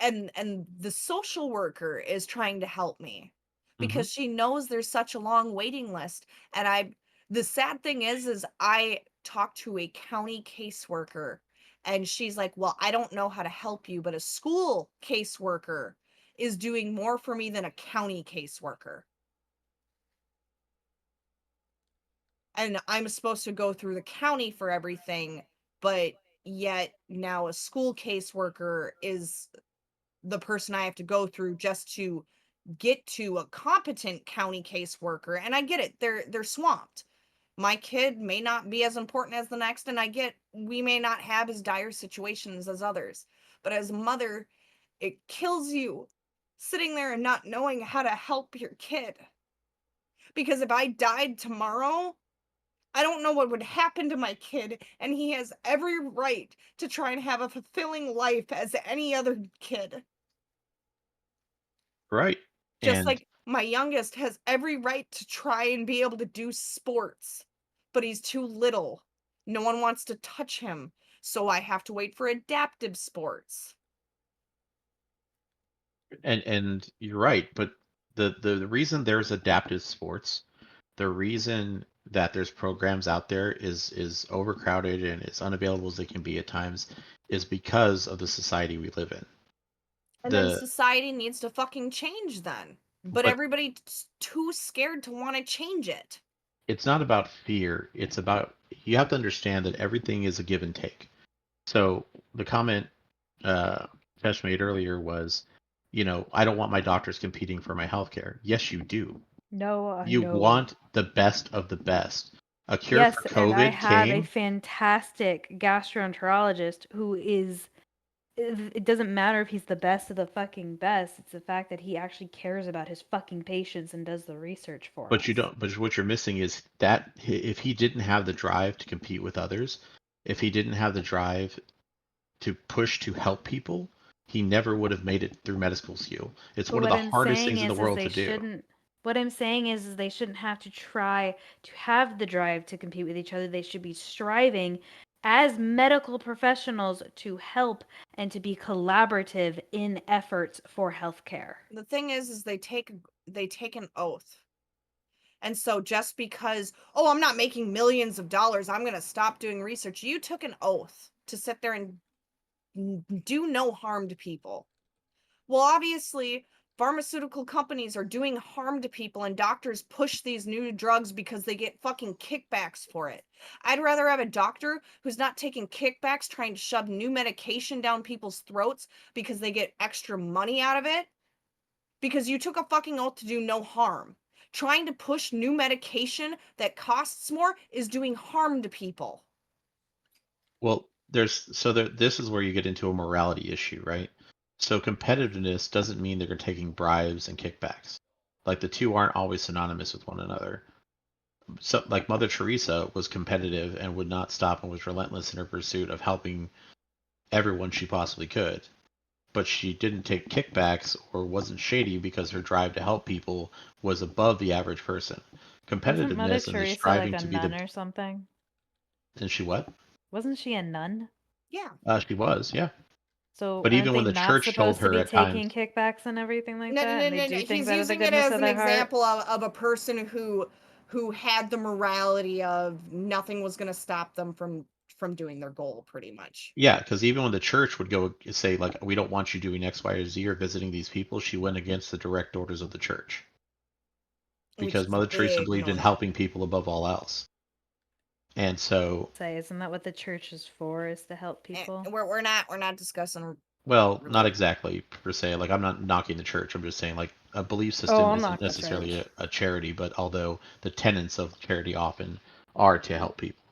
and the social worker is trying to help me Hmm. because she knows there's such a long waiting list. And I the sad thing is I talked to a county caseworker, and she's like, well, I don't know how to help you, but a school caseworker is doing more for me than a county caseworker. And I'm supposed to go through the county for everything, but yet now a school caseworker is the person I have to go through just to get to a competent county caseworker. And I get it. They're swamped. My kid may not be as important as the next, and I get we may not have as dire situations as others. But as a mother, it kills you sitting there and not knowing how to help your kid. Because if I died tomorrow, I don't know what would happen to my kid, and he has every right to try and have a fulfilling life as any other kid. Right. Just And like my youngest has every right to try and be able to do sports, but he's too little. No one wants to touch him, so I have to wait for adaptive sports. and you're right, but the reason there's adaptive sports, the reason that there's programs out there is overcrowded and as unavailable as they can be at times, is because of the society we live in. And then The society needs to fucking change then. But but everybody's too scared to want to change it. it's not about fear. It's about, you have to understand that everything is a give and take. So the comment uh, Tesh made earlier was, I don't want my doctors competing for my healthcare. Yes, you do. No, I You know. want the best of the best. A cure for Yes, and I COVID have a came, fantastic gastroenterologist who is it doesn't matter if he's the best of the fucking best. It's the fact that he actually cares about his fucking patients and does the research for but you us. don't. But what you're missing is that if he didn't have the drive to compete with others, if he didn't have the drive to push to help people, he never would have made it through medical school. It's But one of what the I'm hardest saying things in the is world they to do. shouldn't what I'm saying is they shouldn't have to try to have the drive to compete with each other. They should be striving as medical professionals to help and to be collaborative in efforts for healthcare. The thing is they take an oath. And so just because, oh, I'm not making millions of dollars, I'm going to stop doing research. You took an oath to sit there and do no harm to people. Well, obviously, pharmaceutical companies are doing harm to people, and doctors push these new drugs because they get fucking kickbacks for it. I'd rather have a doctor who's not taking kickbacks trying to shove new medication down people's throats because they get extra money out of it, because you took a fucking oath to do no harm. Trying to push new medication that costs more is doing harm to people. Well, this is where you get into a morality issue, right? So competitiveness doesn't mean they're taking bribes and kickbacks. Like the two aren't always synonymous with one another. So like Mother Teresa was competitive and would not stop and was relentless in her pursuit of helping everyone she possibly could. But she didn't take kickbacks or wasn't shady because her drive to help people was above the average person. Wasn't Mother Competitiveness and the Teresa like striving a to be the nun or something? and she what? Wasn't she a nun? Yeah. She was, yeah. So But aren't even they when the not church told supposed to her be at times, taking kickbacks and everything like No, no, that? no, And they no, no. do things He's out of the using it goodness as of an their heart? example of a person who had the morality of nothing was going to stop them from doing their goal, pretty much. Yeah, because even when the church would go say like, we don't want you doing X, Y, or Z or visiting these people, she went against the direct orders of the church Which because is a Mother Teresa big believed in no-no. helping people above all else. And so, Say, isn't that what the church is for? Is to help people? And we're not discussing well, not religion. exactly per se. Like, I'm not knocking the church. I'm just saying like a belief Oh, system I'm isn't not the necessarily church. a charity, but although the tenets of charity often are to help people.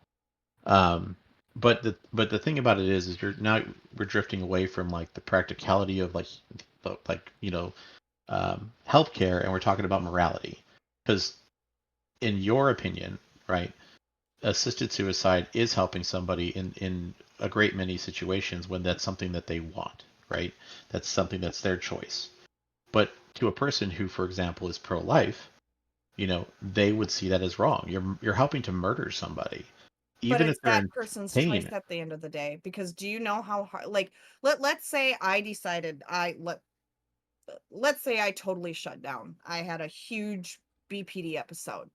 Um, but the thing about it is you're now we're drifting away from like the practicality of like healthcare, and we're talking about morality. Because in your opinion, right, assisted suicide is helping somebody in a great many situations when that's something that they want, right? That's something that's their choice. But to a person who, for example, is pro-life, they would see that as wrong. You're helping to murder somebody, But even if it's they're that in person's choice pain. at the end of the day, because do you know how hard, like, let's say I decided let's say I totally shut down. I had a huge BPD episode,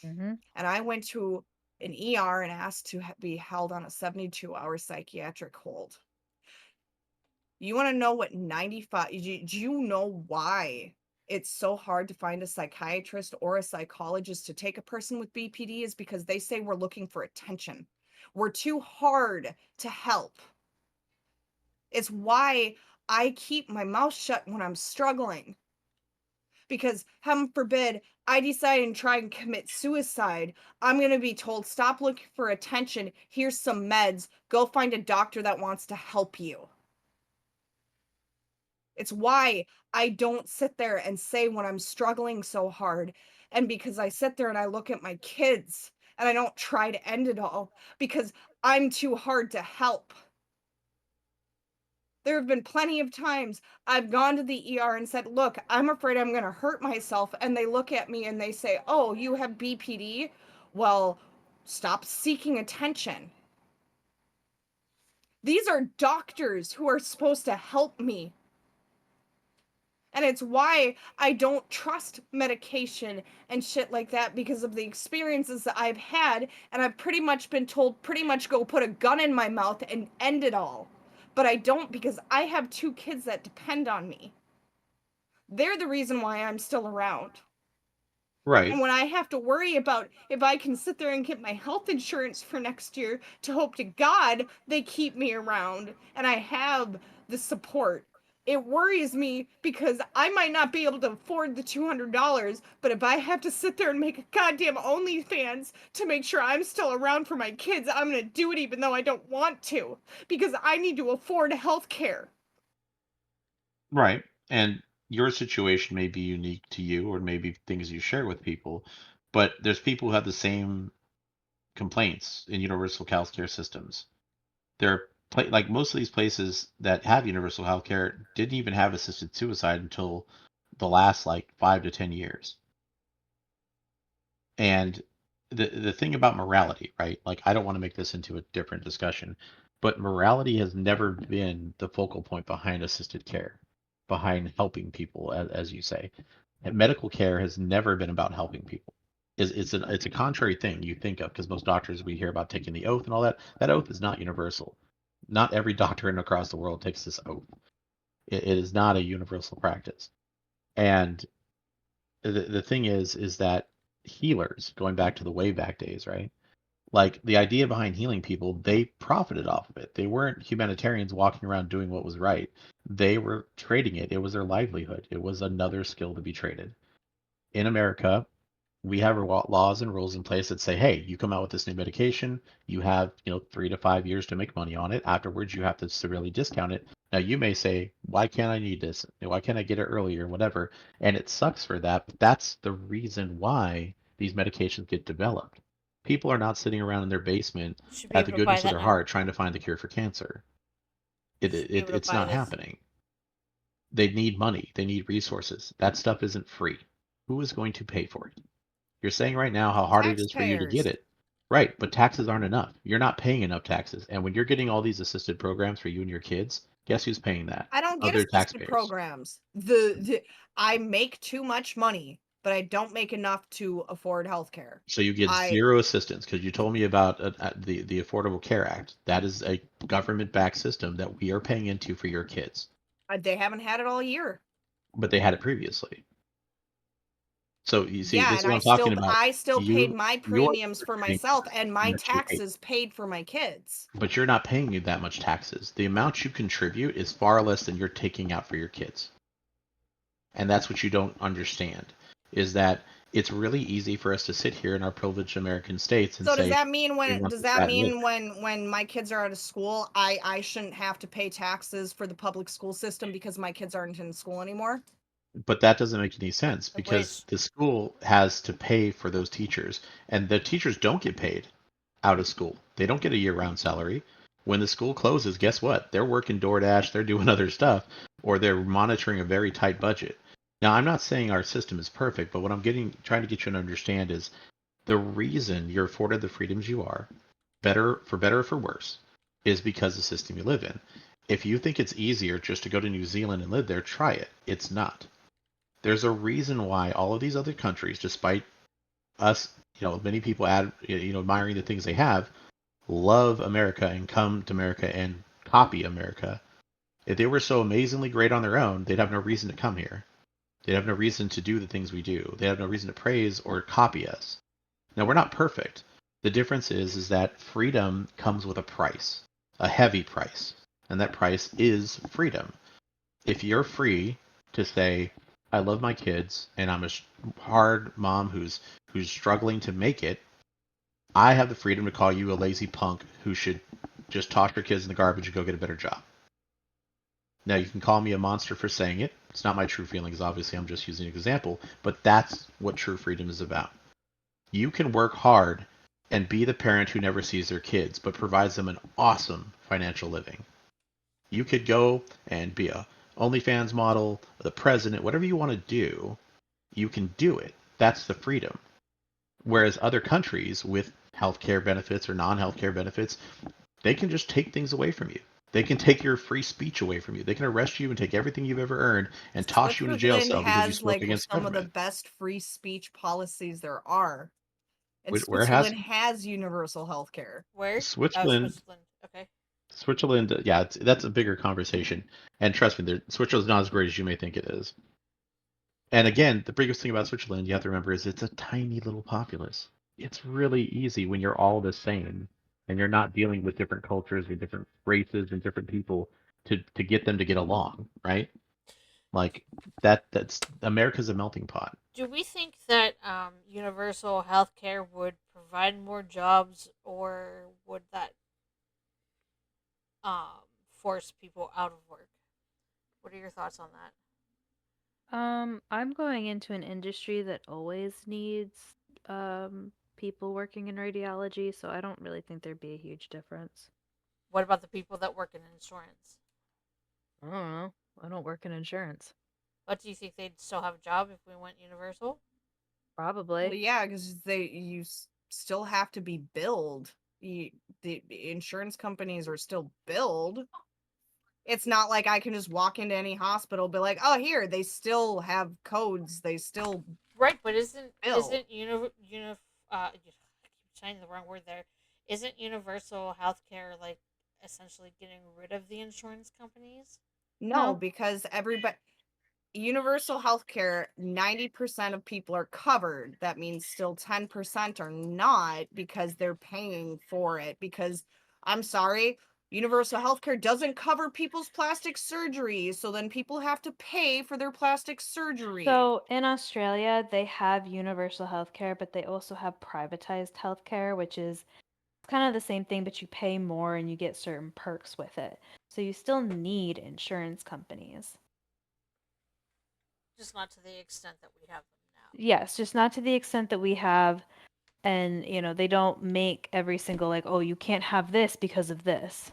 Mm-hmm. and I went to an ER and asked to be held on a 72-hour psychiatric hold. You want to know what 95 do you know why it's so hard to find a psychiatrist or a psychologist to take a person with BPD? Is because they say we're looking for attention. We're too hard to help. It's why I keep my mouth shut when I'm struggling. Because heaven forbid I decide and try and commit suicide, I'm going to be told, stop looking for attention. Here's some meds. Go find a doctor that wants to help you. It's why I don't sit there and say when I'm struggling so hard. And because I sit there and I look at my kids and I don't try to end it all because I'm too hard to help. There have been plenty of times I've gone to the ER and said, look, I'm afraid I'm going to hurt myself. And they look at me and they say, oh, you have BPD? Well, stop seeking attention. These are doctors who are supposed to help me. And it's why I don't trust medication and shit like that, because of the experiences that I've had. And I've pretty much been told, pretty much go put a gun in my mouth and end it all. But I don't, because I have 2 kids that depend on me. They're the reason why I'm still around. Right. And when I have to worry about if I can sit there and get my health insurance for next year to hope to God they keep me around and I have the support, it worries me because I might not be able to afford the $200, but if I have to sit there and make a goddamn OnlyFans to make sure I'm still around for my kids, I'm going to do it even though I don't want to, because I need to afford health care. Right. And your situation may be unique to you, or maybe things you share with people, but there's people who have the same complaints in universal healthcare systems. There are like most of these places that have universal healthcare didn't even have assisted suicide until the last like 5 to 10 years. And the thing about morality, right? Like, I don't want to make this into a different discussion, but morality has never been the focal point behind assisted care, behind helping people, as you say. And medical care has never been about helping people. It's a contrary thing you think of, because most doctors, we hear about taking the oath and all that. That oath is not universal. Not every doctor in across the world takes this oath. It is not a universal practice. And the thing is that healers, going back to the way back days, right? Like, the idea behind healing people, they profited off of it. They weren't humanitarians walking around doing what was right. They were trading it. It was their livelihood. It was another skill to be traded. In America, we have laws and rules in place that say, hey, you come out with this new medication, you have 3 to 5 years to make money on it. Afterwards, you have to severely discount it. Now, you may say, why can't I need this? Why can't I get it earlier? Whatever. And it sucks for that, but that's the reason why these medications get developed. People are not sitting around in their basement Should be at able the to buy goodness of that their now. heart trying to find the cure for cancer. Should be able to It's buy not this. happening. They need money. They need resources. That stuff isn't free. Who is going to pay for it? You're saying right now how hard it is for you to get Taxpayers. it. Right, but taxes aren't enough. You're not paying enough taxes. And when you're getting all these assisted programs for you and your kids, guess who's paying that? I don't get Other assisted taxpayers. programs. I make too much money, but I don't make enough to afford healthcare. So you get I zero assistance because you told me about the Affordable Care Act. That is a government-backed system that we are paying into for your kids, they haven't had it all year. but they had it previously. So you see, Yeah, this is and what I'm talking about. I still paid my You're premiums for getting myself, and how my much you pay, taxes paid for my kids. but you're not paying you that much taxes. The amount you contribute is far less than you're taking out for your kids. And that's what you don't understand, is that it's really easy for us to sit here in our privileged American states and So does say that mean we want does this, that that, and this. mean when my kids are out of school, I shouldn't have to pay taxes for the public school system because my kids aren't in school anymore? But that doesn't make any sense because Which, the school has to pay for those teachers, and the teachers don't get paid out of school. They don't get a year-round salary. When the school closes, guess what? They're working DoorDash, they're doing other stuff, or they're monitoring a very tight budget. Now, I'm not saying our system is perfect, but what I'm trying to get you to understand is the reason you're afforded the freedoms you are, better or for worse, is because the system you live in. If you think it's easier just to go to New Zealand and live there, try it. It's not. There's a reason why all of these other countries, despite us, many people admiring the things they have, love America and come to America and copy America. If they were so amazingly great on their own, they'd have no reason to come here. They'd have no reason to do the things we do. They have no reason to praise or copy us. Now, we're not perfect. The difference is that freedom comes with a price, a heavy price, and that price is freedom. If you're free to say, I love my kids and I'm a hard mom who's struggling to make it, I have the freedom to call you a lazy punk who should just toss your kids in the garbage and go get a better job. Now, you can call me a monster for saying it. It's not my true feelings, obviously. I'm just using an example. But that's what true freedom is about. You can work hard and be the parent who never sees their kids, but provides them an awesome financial living. You could go and be a OnlyFans model, the president, whatever you want to do, you can do it. That's the freedom. Whereas other countries with healthcare benefits or non-healthcare benefits, they can just take things away from you. They can take your free speech away from you. They can arrest you and take everything you've ever earned and toss you in a jail Switzerland cell because you has spoke like against some of the government. best free speach policies there are. And Where has Switzerland has universal health care. where? Oh, Switzerland? Switzerland. Okay. Switzerland, yeah, that's a bigger conversation. And trust me, Switzerland's not as great as you may think it is. And again, the biggest thing about Switzerland you have to remember is it's a tiny little populace. It's really easy when you're all the same and you're not dealing with different cultures and different races and different people to get them to get along, right? Like that's America's a melting pot. Do we think that universal health care would provide more jobs, or would that um, force people out of work? What are your thoughts on that? I'm going into an industry that always needs people working in radiology, so I don't really think there'd be a huge difference. What about the people that work in insurance? I don't know. I don't work in insurance. What do you think they'd still have a job if we went universal? Well, Probably. yeah, because still have to be billed. The insurance companies are still billed. It's not like I can just walk into any hospital, be like, oh, here, they still have codes. They still Right, but isn't bill. I keep saying the wrong word there. Isn't universal health care like essentially getting rid of the insurance companies? No, No. because everybody universal healthcare, 90% of people are covered. That means still 10% are not because they're paying for it. Because I'm sorry, universal healthcare doesn't cover people's plastic surgery. So then people have to pay for their plastic surgery. So in Australia, they have universal healthcare, but they also have privatized healthcare, which is kind of the same thing, but you pay more and you get certain perks with it. So you still need insurance companies. Just not to the extent that we have them now. Yes, just not to the extent that we have. And, they don't make every single, like, oh, you can't have this because of this.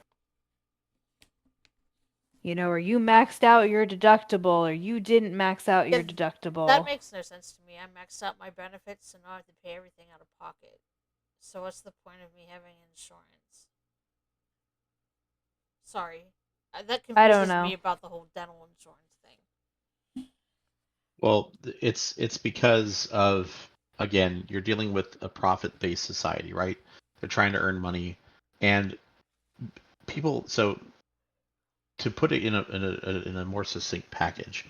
Or you maxed out your deductible, or you didn't max out your Yeah, that deductible. makes no sense to me. I maxed out my benefits, so now I have to pay everything out of pocket. So what's the point of me having insurance? Sorry, that I don't confuses know. me about the whole dental insurance thing. Well, it's because of, again, you're dealing with a profit-based society, right? They're trying to earn money, and people. So to put it in a more succinct package,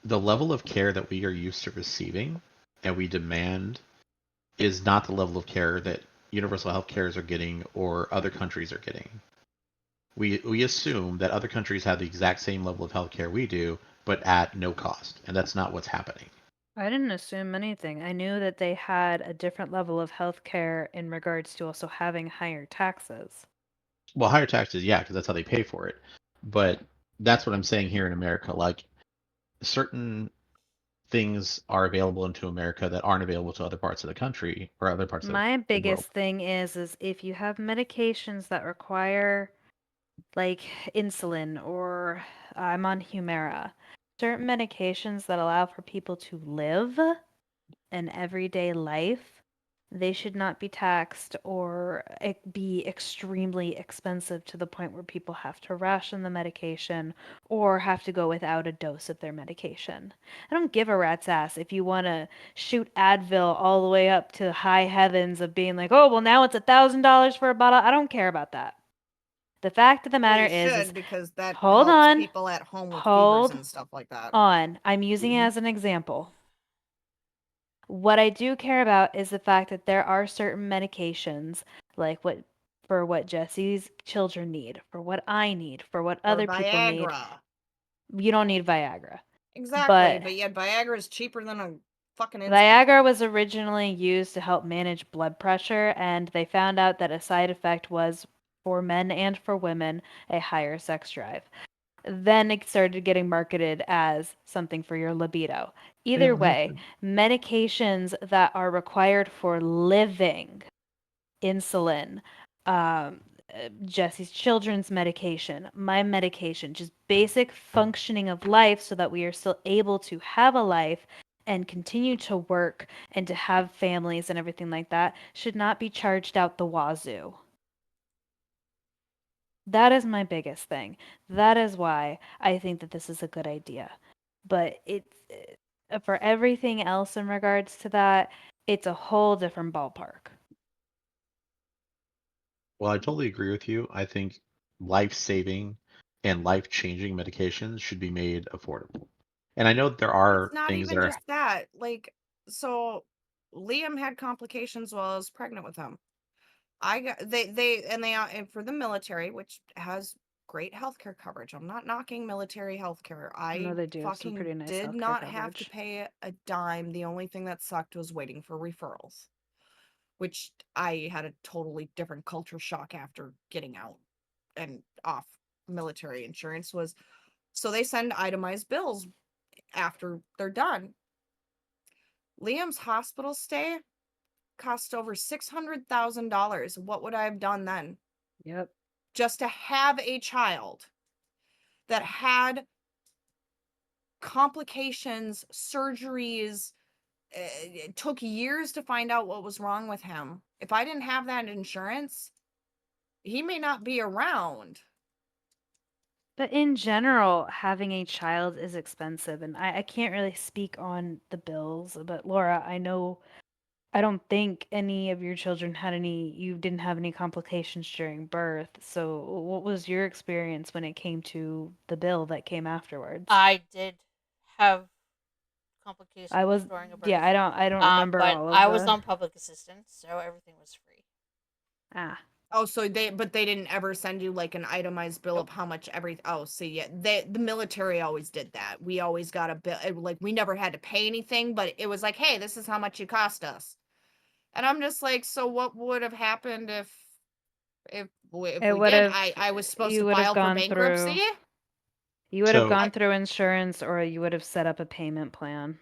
the level of care that we are used to receiving and we demand is not the level of care that universal health cares are getting or other countries are getting. We assume that other countries have the exact same level of health care we do, but at no cost, and that's not what's happening. I didn't assume anything. I knew that they had a different level of health care in regards to also having higher taxes. Well, higher taxes, yeah, because that's how they pay for it. But that's what I'm saying here in America. Like certain things are available into America that aren't available to other parts of the country or other parts of My the world. biggest thing is if you have medications that require like insulin or I'm on Humira, certain medications that allow for people to live an everyday life, they should not be taxed or be extremely expensive to the point where people have to ration the medication or have to go without a dose of their medication. I don't give a rat's ass if you want to shoot Advil all the way up to high heavens of being like, oh, well, now it's $1,000 for a bottle. I don't care about that. The fact of the Well, matter you is should because that hold helps on, people at home with fevers hold and stuff like that. on. I'm using it as an example. What I do care about is the fact that there are certain medications, like what Jesse's children need, for what I need, for what Or other people need. Viagra. You don't need Viagra. Exactly, But but yet Viagra is cheaper than a fucking insulin. Viagra was originally used to help manage blood pressure, and they found out that a side effect was for men and for women a higher sex drive. Then it started getting marketed as something for your libido. They Either don't have way, to. medications that are required for living, insulin, Jesse's children's medication, my medication, just basic functioning of life so that we are still able to have a life and continue to work and to have families and everything like that should not be charged out the wazoo. That is my biggest thing. That is why I think that this is a good idea. But for everything else in regards to that, it's a whole different ballpark. Well, I totally agree with you. I think life-saving and life-changing medications should be made affordable. And I know there It's are not things that even are. just that. Like, so Liam had complications while I was pregnant with him. I got and for the military, which has great healthcare coverage. I'm not knocking military healthcare. No, I they do have some fucking pretty nice did healthcare not have to coverage. pay a dime. The only thing that sucked was waiting for referrals, which I had a totally different culture shock after getting out and off military insurance was so they send itemized bills after they're done. Liam's hospital stay cost over $600,000. What would I have done then? Yep. Just to have a child that had complications, surgeries, it took years to find out what was wrong with him. If I didn't have that insurance, he may not be around. But in general, having a child is expensive, and I can't really speak on the bills. But Laura, I don't think any of your children you didn't have any complications during birth. So what was your experience when it came to the bill that came afterwards? I did have I complications was, during a birth. yeah, I don't remember But all of I was the, on public assistance, so everything was free. ah, Oh, so they didn't ever send you like an itemized bill of Nope. how much oh, see, yeah, the military always did that. We always got a bill, like we never had to pay anything, but it was like, hey, this is how much you cost us. And I'm just like, so what would have happened if it we would did? have, I was supposed you to would have file for gone bankruptcy through, you would have So, gone I, through insurance or you would have set up a payment plan.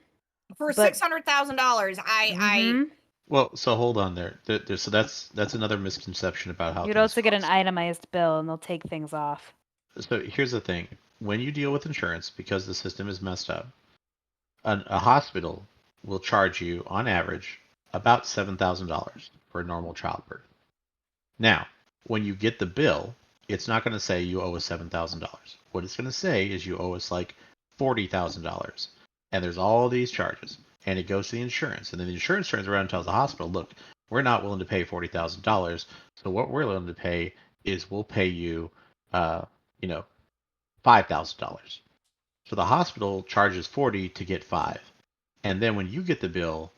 for But, $600,000. I mm-hmm, well, so hold on there. So that's another misconception about how you'd things also get an cost. itemized bill and they'll take things off. So here's the thing: when you deal with insurance, because the system is messed up, a hospital will charge you, on average, about $7,000 for a normal childbirth. Now, when you get the bill, it's not going to say you owe us $7,000. What it's going to say is you owe us like $40,000. and there's all these charges, and it goes to the insurance, and then the insurance turns around and tells the hospital, look, we're not willing to pay $40,000, so what we're willing to pay is we'll pay you, uh, you know, $5,000. So the hospital charges 40 to get 5, and then when you get the bill,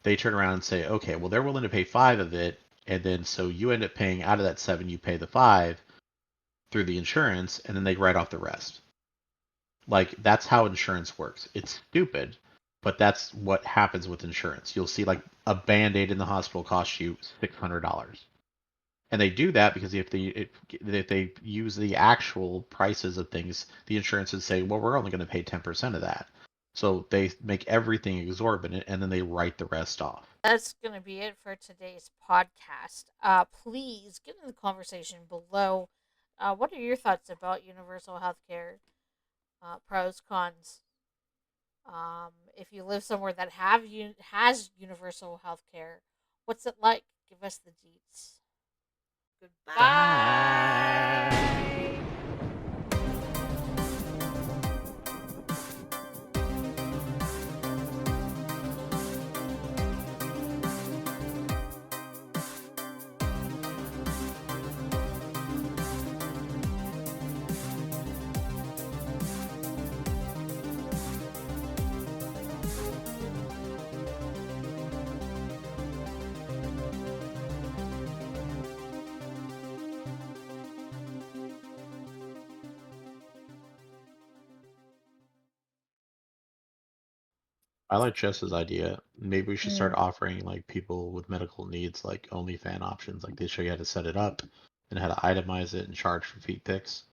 they turn around and say, okay, well they're willing to pay 5 of it, and then so you end up paying out of that 7, you pay the 5 through the insurance, and then they write off the rest. Like that's how insurance works. It's stupid, but that's what happens with insurance. You'll see like a band-aid in the hospital costs you $600. And they do that because if they use the actual prices of things, the insurance would say, well, we're only going to pay 10% of that. So they make everything exorbitant and then they write the rest off. That's going to be it for today's podcast. Please get in the conversation below. What are your thoughts about universal healthcare? Pros, cons. If you live somewhere that has universal healthcare, what's it like? Give us the deets. Goodbye. I like Jess's idea. Maybe we should start Mm. offering like people with medical needs like OnlyFans options. Like they show you how to set it up and how to itemize it and charge for feet pics.